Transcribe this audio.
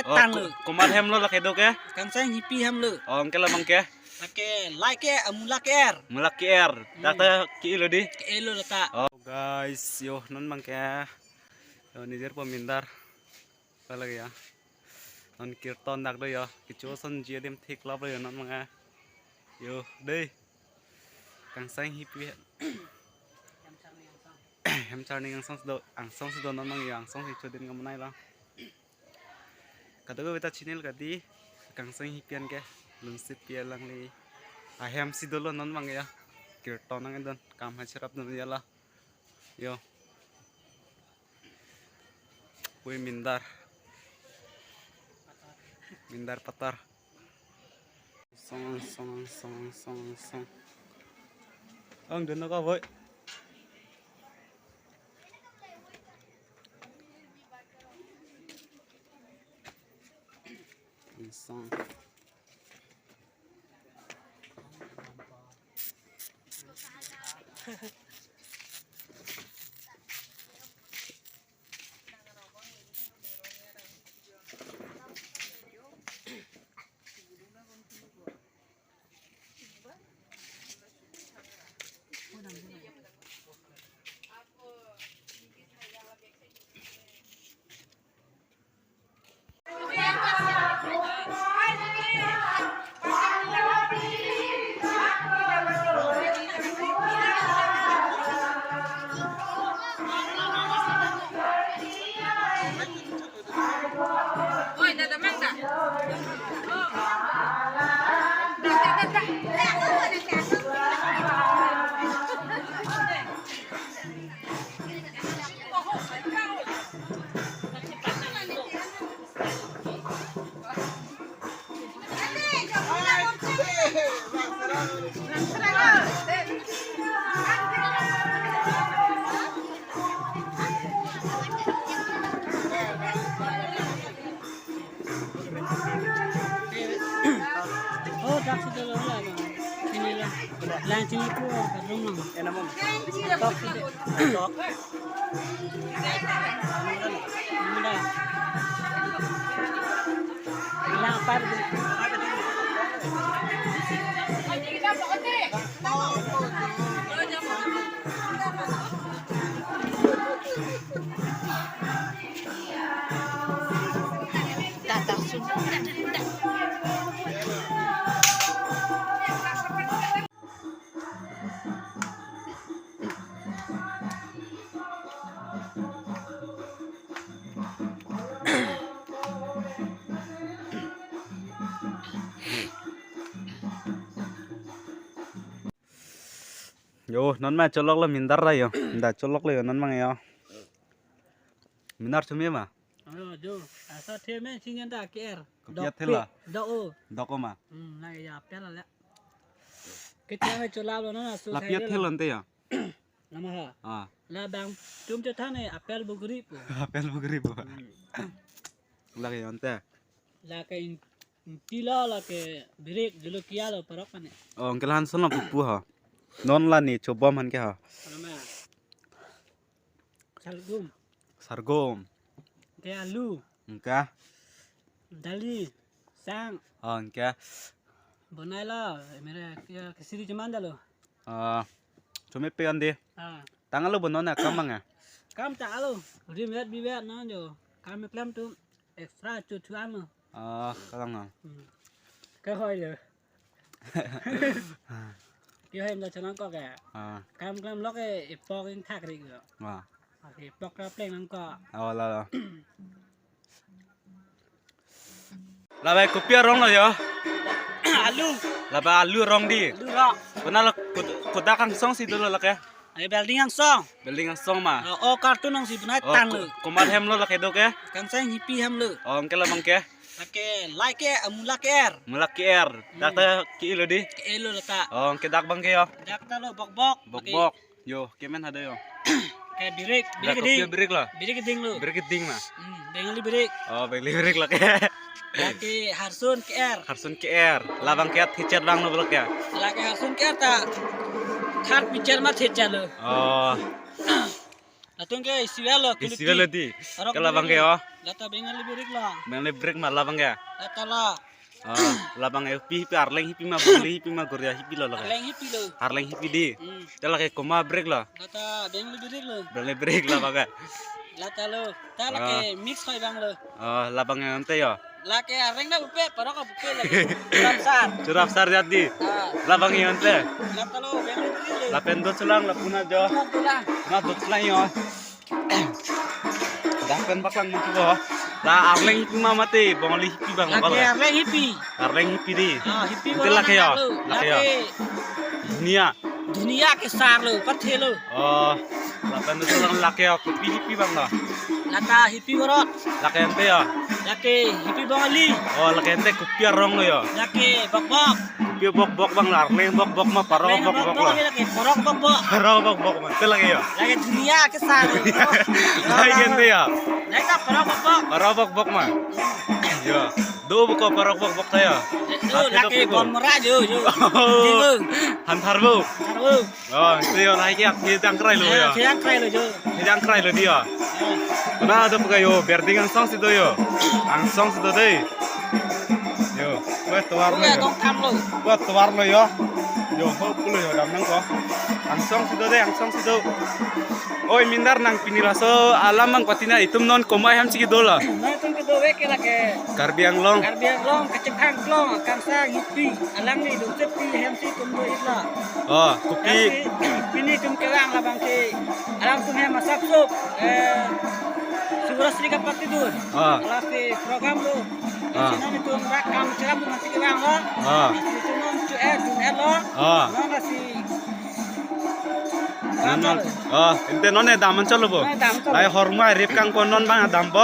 bunai tan lu. Kumat hem lo lah kedok ya. Kang sang hipi ham lu. Oh, angkel lah bangke. Lake like amula ker. Mulak kier. Data ki lo di. Elo lata. Oh guys, yo non bangke. Yo nijer pemindar. Apa lagi ya? Non kirton dak do yo. Kicuson jia dem thik lop lo yo non bangke. Yo deh. Kang sang hipi. Hem charning ang song do non mang yang song si chodin ngamunai lah. Kado beta channel kadi kang sang hipian ke lunsip pia lang li. Ahem si dolo non mang ya. Kirton ang don kam hacerap don ya lah. Yo. Pui mindar. Mindar patar. Song. Ang doon ka boy. Song. Oh, dak situ lo lah. Sini lah. Lain sini ku kadung nang. Enak mom. Tok situ. Tok. Muda. Lang apa tu? Tak sudah. Yo, non ma cholok lo mindar lah yo. Nda cholok lo yo non mang yo. Mindar cumi ma. Oh, jo. Asa theme singen da ker. Kopiat thela. Do. Doko ma. Na ya pela la. Kita me chola lo na su. Lapiat thela nte ya. Nama ha. Ah. La bang tum cha thane apel bugri po. Apel bugri po. Lagi onte. La ke tila la ke break jelo kia lo parok pane. Oh, angkel Hanson lah pupu ha. Non lah nih coba man ke ha. Nama. Salgum. Sargom. Ke alu. Engka. Dali. Sang. Oh, engka. Bonai la mere ya kesiri cuman dah lo. Cumi pe ande. Ah. Tangan lo bonon ya kamang ya. Kam ta lo. Rimet biwet na jo. Kam plan tu extra cucuan lo. Kalang ha. Cái hơi rồi. Cái hơi là cho nó có cái cam lót cái po cái thác đi rồi. Cái po cái pleng nó có. Lah. Lah bay kopi rong lah yo. Alu. Lah bay alu rong di. Alu rong. Pernah lo kuda kang song si dulu lah ya. Ay building ang song. Building ang song ma. Oh kartun ang si bunai tan lu. Kumat hem lo lah kedok ya. Kang sang hipi ham lu. Oh, angkel lah bangke. Lake like amula ker. Mulak kier. Data ki lo di. Elo lata. Oh, kedak bangke yo. Jak ta lo bok. Bok. Yo, kemen ada yo. Kayak birik Kopi geding. break lah. Birik geding lu. Break ding ma. Bengali birik. Oh, beli break lah ke. Laki harsun KR. Harsun KR. Labang kiat hicet bang no blok ya. Laki harsun KR ta. Khat pichar ma thecha lo. Oh. Latung ke isiwelo Isiwelo di. Kala bang yo. Lata bengal birik lah. Bang le break ma labang ya. Lata lah. Labang hipi arleng hipi ma bangli hipi ma gorya hipi lo la. Arleng hipi lo. Arleng hipi di. Kala ke koma break la. Lata bengal birik lo. Bang le break la baga. Lata lo. Ta la ke mix hoy bang lo. Labang yang ante yo. La ke arleng na bupe parok ka bupe lagi. Ramsar. Curap sar jadi. Labang yang ante. Lata lo bengal birik lo. La pendo sulang la puna jo. Tulang. Na dot sulang yo. Dah pen baklang muncul bo. La arleng hipi ma mate bangli hipi bang La ke arleng hipi. Arleng hipi di. Hipi Itu lah kayak. La ke Dunia. dunia ke sar lo pathe lo. La pendo sulang la ke hipi bang la. Lata hipi borok. La ke ante yo. La ke hipi bangali. La ke ante kupiar rong lo yo. La ke bok-bok. Kupiar bok bang la arleng bok ma paro bok la. La ke borok bok-bok. Paro bok ma te lagi yo. La ke dunia ke sar lo. La ke ante yo. La ke borok bok-bok. Paro bok ma. Yo. Do buko paro bok tayo. La ke bon merah jo. Jingeng. Hantar bu. Taru. Itu yo naik ya kita angkrai lo yo. Siang krai lo jo. Kita angkrai lo dia. Nah, ada buka yo, berding ang song sido yo. Ang song sido deh. Yo, buat tuar lo Ya yo. dong kam lo. Buat tuar lo yo. Yo, hop lo yo, dam nang ko. Ang song sido deh, ang song sido. Oi, mindar nang piniraso alam ang patina itum non komai ham sigi dola. Nah tung ke dowe ke la ke. Karbiang long. Karbiang long kecekang long kamsa hipi. Alang ni dong sepi hem si tum do itla. Kupi. Pini tum ke wang la bang ke. Alang tum hem masak sup. Surat Sri Kapat itu. Alas ke program lo. Sini ni tum rakam ceram nanti ke wang lo. Itu non tu lo. Non nasi. Ente none daman chalo bo. Lai horma rip kang kon non bang dam bo.